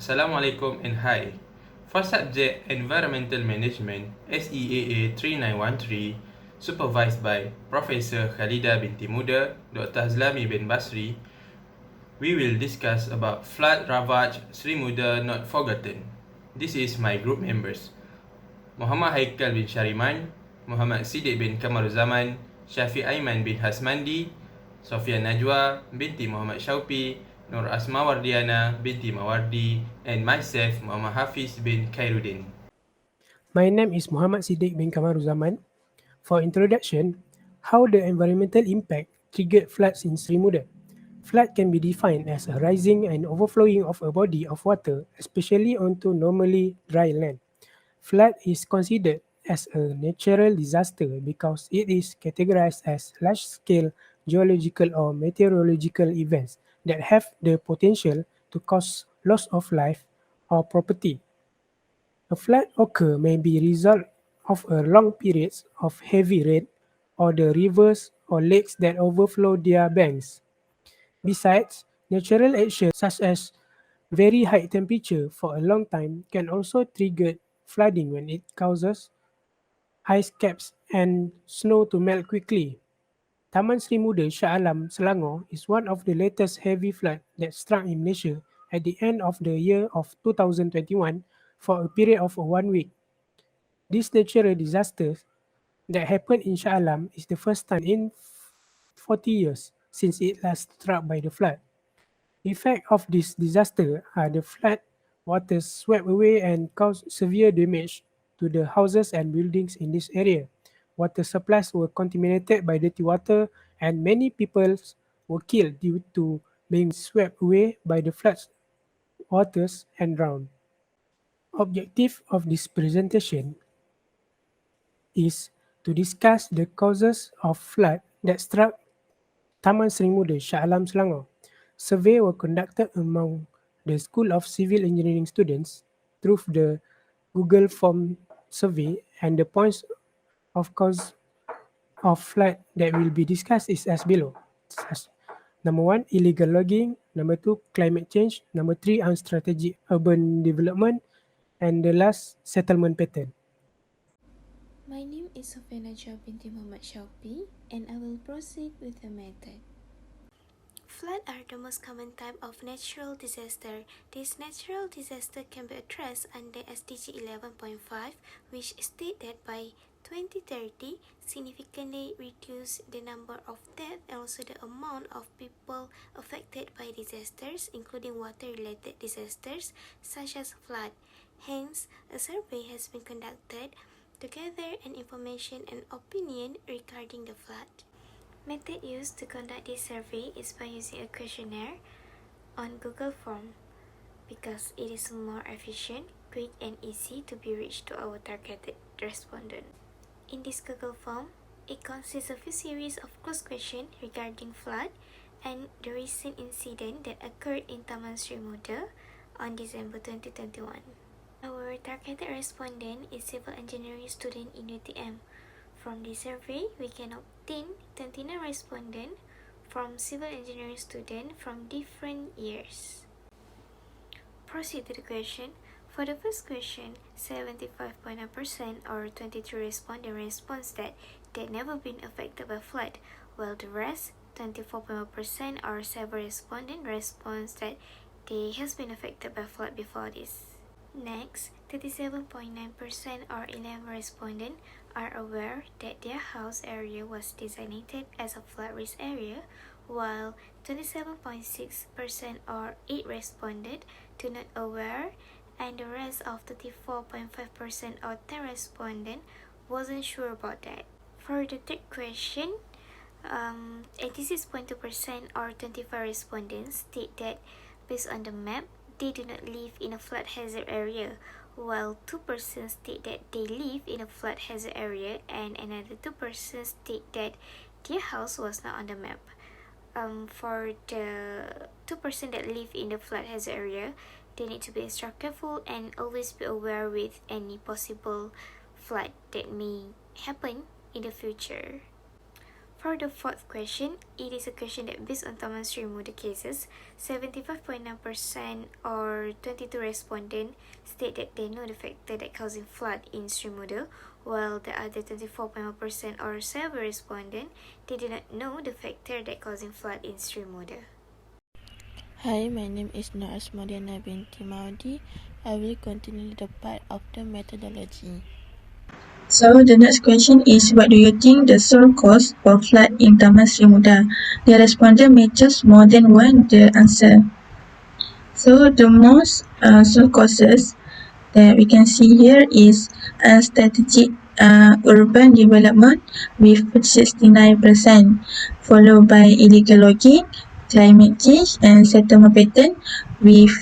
Assalamualaikum and hi. For subject Environmental Management SEAA3913, supervised by Professor Khalida Binti Muda, Dr. Hazlami bin Basri, we will discuss about flood ravage Sri Muda not forgotten. This is my group members. Mohamad Haikal bin Shariman, Mohamad Siddiq bin Kamaruzaman, Syafiq Aiman bin Hasmandi, Sofia Najwa, Binti Mohamad Shaupi, Noor Asmawardiana, Binti Mawardi, and myself, Muhammad Hafiz bin Khairuddin. My name is Muhammad Siddiq bin Kamaruzaman. For introduction, how the environmental impact triggered floods in Sri Muda. Flood can be defined as a rising and overflowing of a body of water, especially onto normally dry land. Flood is considered as a natural disaster because it is categorized as large-scale geological or meteorological events that have the potential to cause loss of life or property. A flood occur may be result of a long periods of heavy rain or the rivers or lakes that overflow their banks. Besides, natural actions such as very high temperature for a long time can also trigger flooding when it causes ice caps and snow to melt quickly. Taman Sri Muda Shah Alam, Selangor is one of the latest heavy flood that struck in Malaysia at the end of the year of 2021 for a period of 1 week. This natural disaster that happened in Shah Alam is the first time in 40 years since it last struck by the flood. Effect of this disaster are the flood waters swept away and caused severe damage to the houses and buildings in this area. Water supplies were contaminated by dirty water and many people were killed due to being swept away by the flood waters and drowned. Objective of this presentation is to discuss the causes of flood that struck Taman Seri Muda, Shah Alam, Selangor. Survey were conducted among the School of Civil Engineering students through the Google Form survey, and the points of cause of flood that will be discussed is as below. Number one, illegal logging. Number two, climate change. Number three, unstrategic urban development. And the last, settlement pattern. My name is Sofia Binti Mohamad Shaupi, and I will proceed with the method. Floods are the most common type of natural disaster. This natural disaster can be addressed under SDG 11.5, which states that by 2030, significantly reduce the number of deaths and also the amount of people affected by disasters, including water-related disasters such as flood. Hence, a survey has been conducted to gather an information and opinion regarding the flood. Method used to conduct this survey is by using a questionnaire on Google Form because it is more efficient, quick, and easy to be reached to our targeted respondent. In this Google Form, it consists of a series of closed questions regarding flood and the recent incident that occurred in Taman Sri Muda on December 2021. Our targeted respondent is civil engineering student in UTM. From this survey, we can obtain 29 respondents from civil engineering students from different years. Proceed to the question. For the first question, 75.9% or 23 respondents response that they never been affected by flood, while the rest, 24.1% or 7 respondents response that they has been affected by flood before this. Next, 37.9% or 11 respondents are aware that their house area was designated as a flood risk area, while 27.6% or 8 responded to not aware, and the rest of 34.5% or 10 respondents wasn't sure about that. For the third question, 86.2% or 25 respondents state that based on the map, they do not live in a flood hazard area, while 2% state that they live in a flood hazard area, and another 2% state that their house was not on the map. For the 2% that live in the flood hazard area, they need to be extra careful and always be aware with any possible flood that may happen in the future. For the fourth question, it is a question that based on Taman Sri Muda cases, 75.9% or 22 respondents state that they know the factor that causing flood in Sri Muda, while the other 24.1% or 7 respondents, they do not know the factor that causing flood in Sri Muda. Hi, my name is Noor Asmawardiana Binti Mawardi. I will continue the part of the methodology. So the next question is, what do you think the sole cause for flood in Taman Sri Muda? The respondent may choose more than one the answer. So the most sole causes that we can see here is strategic urban development with 69%, followed by illegal logging, climate change and settlement pattern with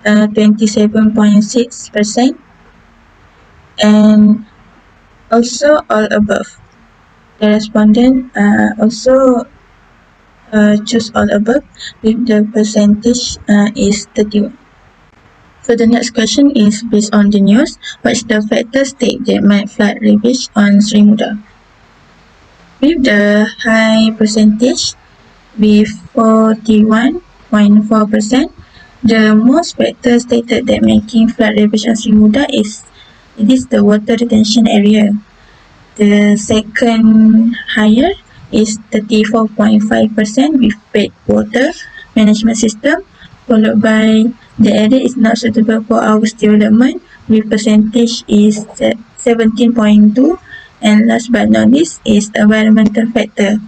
27.6%, and also all above. The respondent also choose all above with the percentage is 31. So the next question is based on the news. What's the factor state that might flood Ravage on Sri Muda? With the high percentage, with 41.4%, the most factor stated that making flood Ravage on Sri Muda is the water retention area. The second higher is 34.5% with bad water management system, followed by the area is not suitable for house development with percentage is 17.2, and last but not least is environmental factor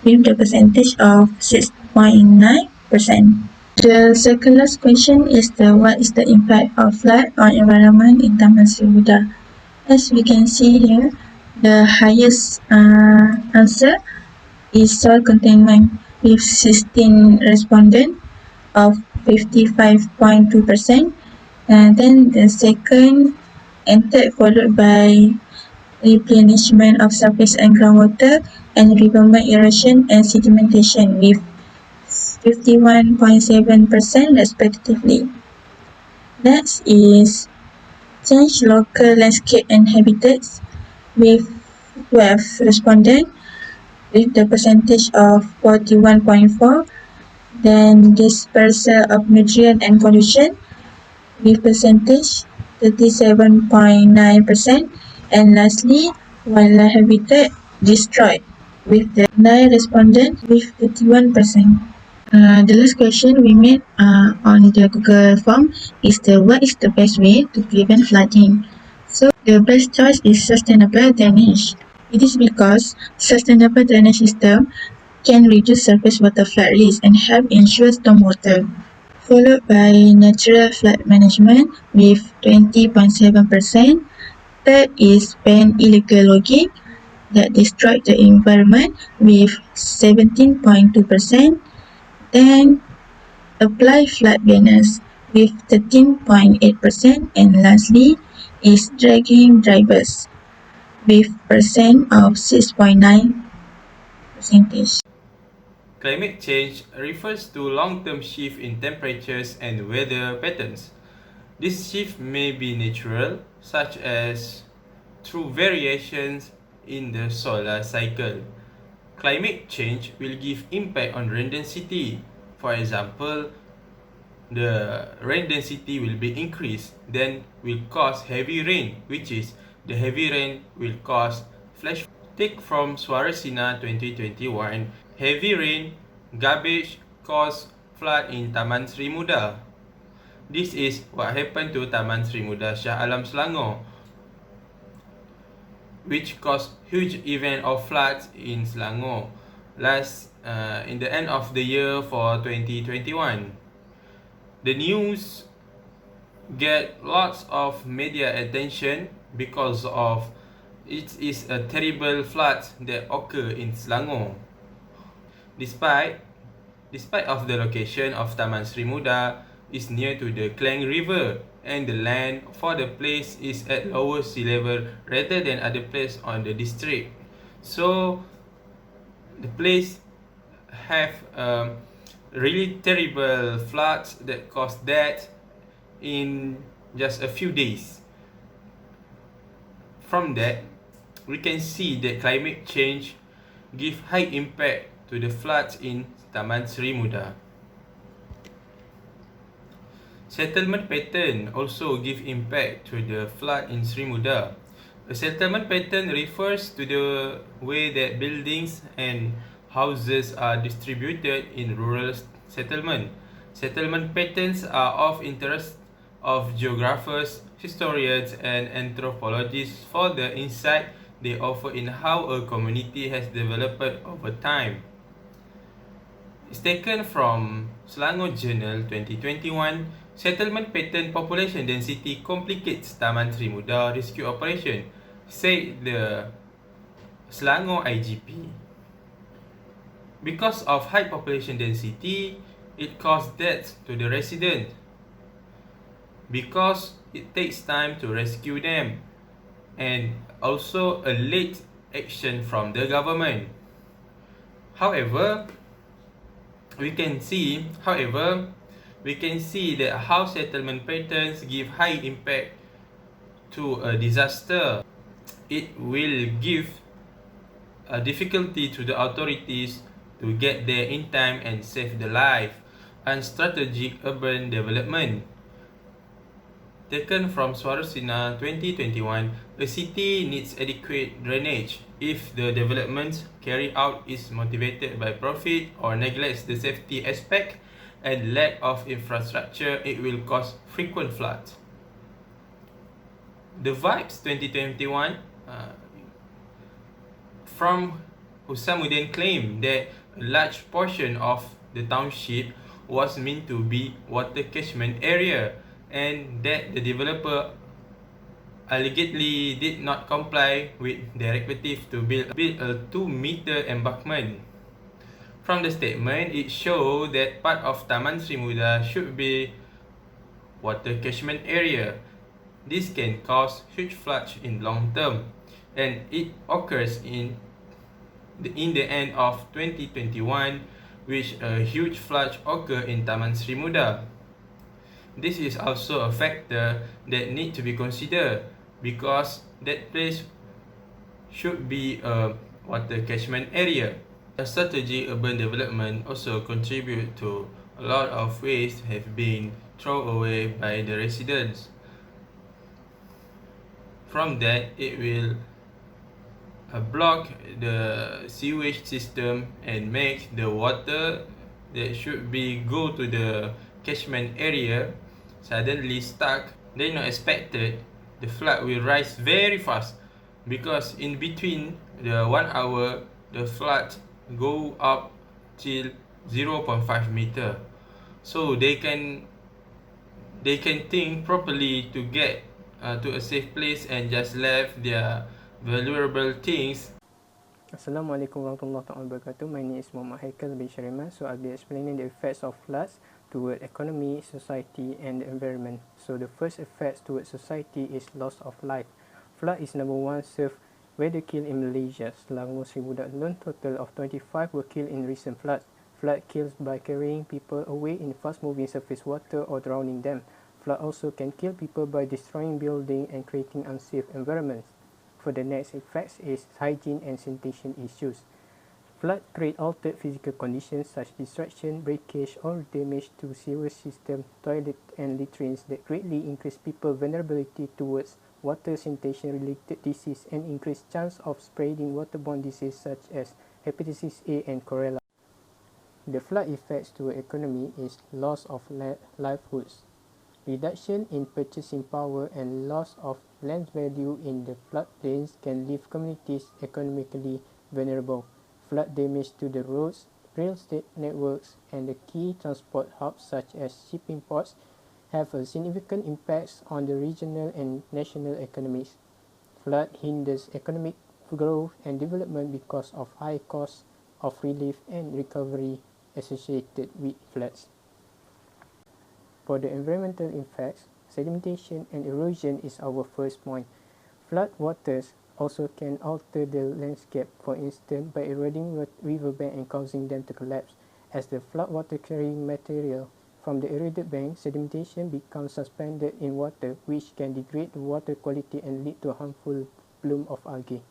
with the percentage of 6.9%. The second last question is what is the impact of flood on environment in Taman Sri Muda? As we can see here, the highest answer is soil containment with 16 respondents of 55.2%, and then the second and third followed by replenishment of surface and groundwater and riverbank erosion and sedimentation with 51.7% respectively. Next is change local landscape and habitats with 12 respondents with the percentage of 41.4%. Then dispersal of nutrient and pollution with percentage 37.9%. And lastly, wildlife habitat destroyed with the 9 respondents with 31%. The last question we made on the Google form is what is the best way to prevent flooding? So the best choice is sustainable drainage. It is because sustainable drainage system can reduce surface water flood risk and help ensure stormwater, followed by natural flood management with 20.7%. Third is ban illegal logging that destroyed the environment with 17.2%. Then apply flood banners with 13.8%, and lastly is dragging drivers with percent of 6.9%. Climate change refers to long-term shift in temperatures and weather patterns. This shift may be natural, such as through variations in the solar cycle. Climate change will give impact on rain density. For example, the rain density will be increased, then will cause heavy rain, which is the heavy rain will cause flash. Take from SEAA3913 2021, heavy rain, garbage caused flood in Taman Sri Muda. This is what happened to Taman Sri Muda Shah Alam Selangor, which caused huge event of floods in Selangor in the end of the year for 2021. The news get lots of media attention because of it is a terrible flood that occur in Selangor. Despite of the location of Taman Sri Muda is near to the Klang River and the land for the place is at lower sea level rather than other place on the district. So the place have really terrible floods that cause death in just a few days. From that, we can see that climate change give high impact to the floods in Taman Sri Muda. Settlement pattern also give impact to the flood in Sri Muda. A settlement pattern refers to the way that buildings and houses are distributed in rural settlement. Settlement patterns are of interest of geographers, historians, and anthropologists for the insight they offer in how a community has developed over time. It's taken from Selangor Journal 2021. Settlement pattern population density complicates Taman Sri Muda rescue operation, said the Selangor IGP. Because of high population density, it caused deaths to the residents because it takes time to rescue them, and also a late action from the government. However, we can see that how settlement patterns give high impact to a disaster. It will give a difficulty to the authorities to get there in time and save the life. And strategic urban development. Taken from SEAA3913 2021, a city needs adequate drainage. If the development carried out is motivated by profit or neglects the safety aspect and lack of infrastructure, it will cause frequent floods. The Vibes 2021 from Hasmandi claimed that a large portion of the township was meant to be water catchment area, and that the developer allegedly did not comply with directive to build a 2-meter embankment. From the statement, it showed that part of Taman Sri Muda should be water catchment area. This can cause huge floods in long term, and it occurs in the end of 2021, which a huge flood occurred in Taman Sri Muda. This is also a factor that need to be considered because that place should be a water catchment area. A strategy urban development also contribute to a lot of waste have been thrown away by the residents. From that, it will block the sewage system and make the water that should be go to the catchment area suddenly stuck. They not expected the flood will rise very fast because in between the 1 hour the flood go up till 0.5 meter. So they can think properly to get to a safe place and just left their valuable things. Assalamualaikum warahmatullahi wabarakatuh. My name is Mohamad Haikal bin Shariman. So I'll be explaining the effects of floods toward economy, society and the environment. So the first effect toward society is loss of life. Flood is number one serve weather kill in Malaysia. Selangor Sri Muda alone total of 25 were killed in recent floods. Flood kills by carrying people away in fast moving surface water or drowning them. Flood also can kill people by destroying buildings and creating unsafe environments. For the next effects is hygiene and sanitation issues. Flood create altered physical conditions such distraction, breakage or damage to sewer system, toilet and latrines that greatly increase people's vulnerability towards water sanitation related disease and increase chance of spreading waterborne disease such as hepatitis A and cholera. The flood effects to the economy is loss of livelihoods. Reduction in purchasing power and loss of land value in the floodplains can leave communities economically vulnerable. Flood damage to the roads, rail estate networks, and the key transport hubs such as shipping ports have a significant impact on the regional and national economies. Flood hinders economic growth and development because of high costs of relief and recovery associated with floods. For the environmental effects, sedimentation and erosion is our first point. Flood waters also can alter the landscape, for instance by eroding riverbank and causing them to collapse. As the floodwater carrying material from the eroded bank, sedimentation becomes suspended in water, which can degrade the water quality and lead to a harmful bloom of algae.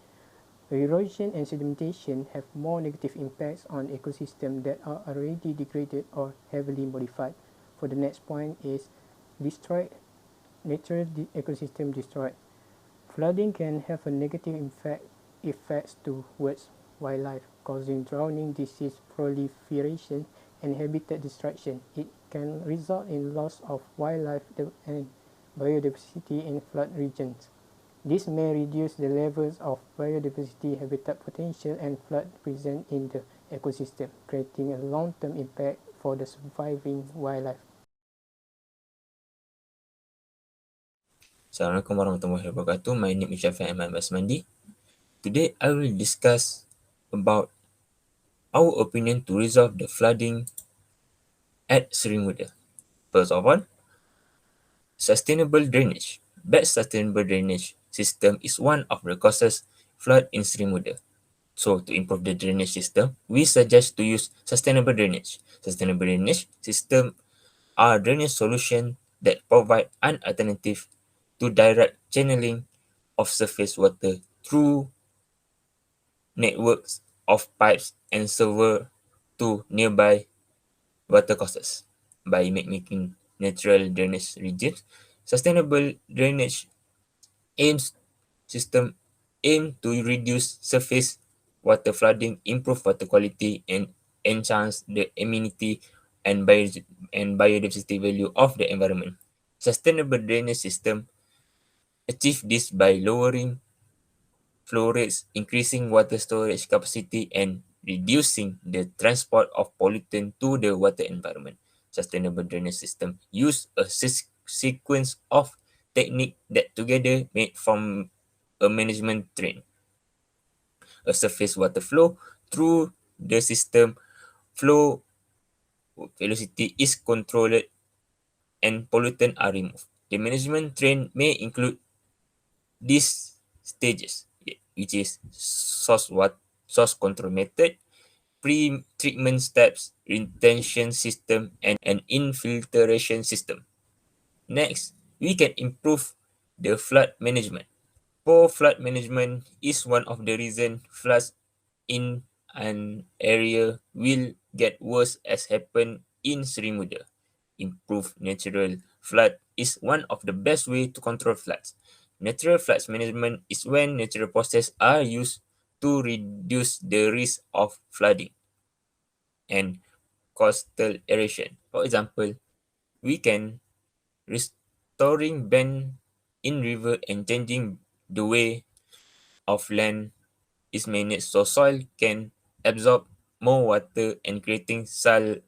Erosion and sedimentation have more negative impacts on ecosystems that are already degraded or heavily modified. For the next point is destroyed natural ecosystem destroyed. Flooding can have a negative effects towards wildlife, causing drowning, disease proliferation, and habitat destruction. It can result in loss of wildlife and biodiversity in flood regions. This may reduce the levels of biodiversity, habitat potential, and flood present in the ecosystem, creating a long-term impact for the surviving wildlife. Assalamualaikum warahmatullahi wabarakatuh. My name is Syafiq Aiman Hasmandi. Today I will discuss about our opinion to resolve the flooding at Sri Muda. First of all, sustainable drainage. Bad sustainable drainage system is one of the causes flood in Sri Muda. So to improve the drainage system, we suggest to use sustainable drainage. Sustainable drainage system are drainage solutions that provide an alternative to direct channeling of surface water through networks of pipes and server to nearby watercourses. By making natural drainage regions, sustainable drainage aims system aim to reduce surface water flooding, improve water quality, and enhance the amenity and biodiversity value of the environment. Sustainable drainage system achieve this by lowering flow rates, increasing water storage capacity, and reducing the transport of pollutant to the water environment. Sustainable drainage system use a sequence of technique that together made from a management train. A surface water flow through the system flow velocity is controlled and pollutant are removed. The management train may include these stages, which is source control method, pre-treatment steps, retention system, and an infiltration system. Next, we can improve the flood management. Poor flood management is one of the reasons floods in an area will get worse as happened in Sri Muda. Improve natural flood is one of the best way to control floods. Natural floods management is when natural processes are used to reduce the risk of flooding and coastal erosion. For example, we can restoring bend in river and changing the way of land is managed so soil can absorb more water and creating salt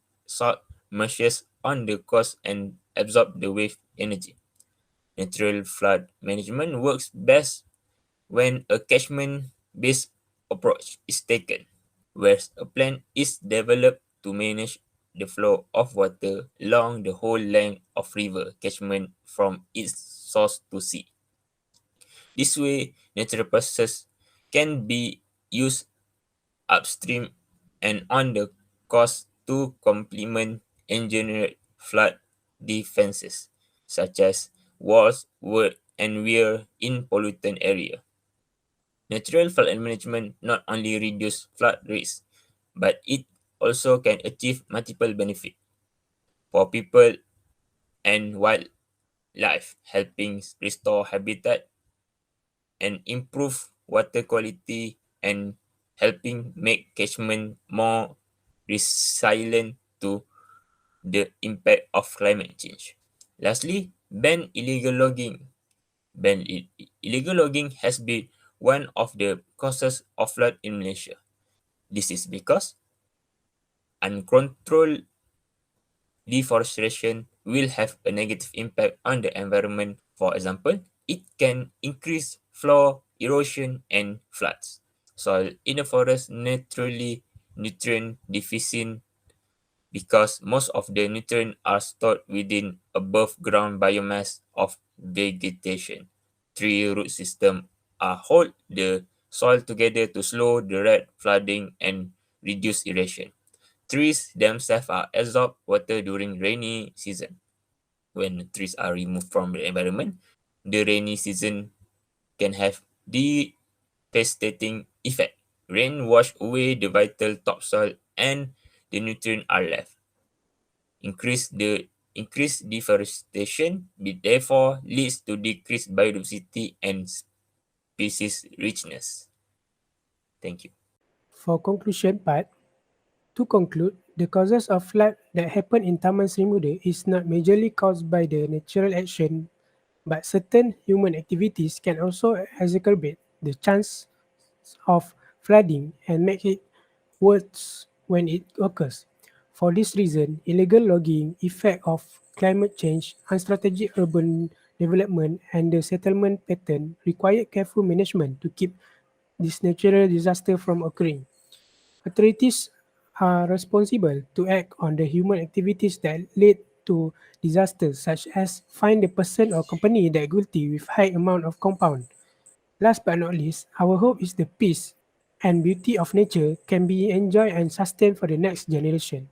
marshes on the coast and absorb the wave energy. Natural flood management works best when a catchment-based approach is taken, where a plan is developed to manage the flow of water along the whole length of river catchment from its source to sea. This way, natural processes can be used upstream and on the coast to complement engineered flood defenses, such as walls, wood, and weir in pollutant area. Natural flood management not only reduce flood risk, but it also can achieve multiple benefits for people and wildlife, helping restore habitat and improve water quality and helping make catchment more resilient to the impact of climate change. Lastly, ban illegal logging. Illegal logging has been one of the causes of flood in Malaysia. This is because uncontrolled deforestation will have a negative impact on the environment. For example, it can increase floor erosion and floods. Soil in the forest naturally nutrient deficient because most of the nutrients are stored within above ground biomass of vegetation. Tree root system hold the soil together to slow the rate flooding and reduce erosion. Trees themselves are absorb water during rainy season. When trees are removed from the environment, the rainy season can have devastating effect. Rain wash away the vital topsoil and the nutrient are left. Increased deforestation therefore leads to decreased biodiversity and species richness. Thank you. For conclusion part, to conclude, the causes of flood that happen in Taman Sri Muda is not majorly caused by the natural action, but certain human activities can also exacerbate the chance of flooding and make it worse when it occurs. For this reason, illegal logging, effect of climate change, unstrategic urban development, and the settlement pattern require careful management to keep this natural disaster from occurring. Authorities are responsible to act on the human activities that lead to disasters, such as find the person or company that guilty with high amount of compound. Last but not least, our hope is the peace and beauty of nature can be enjoyed and sustained for the next generation.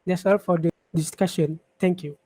That's all for the discussion. Thank you.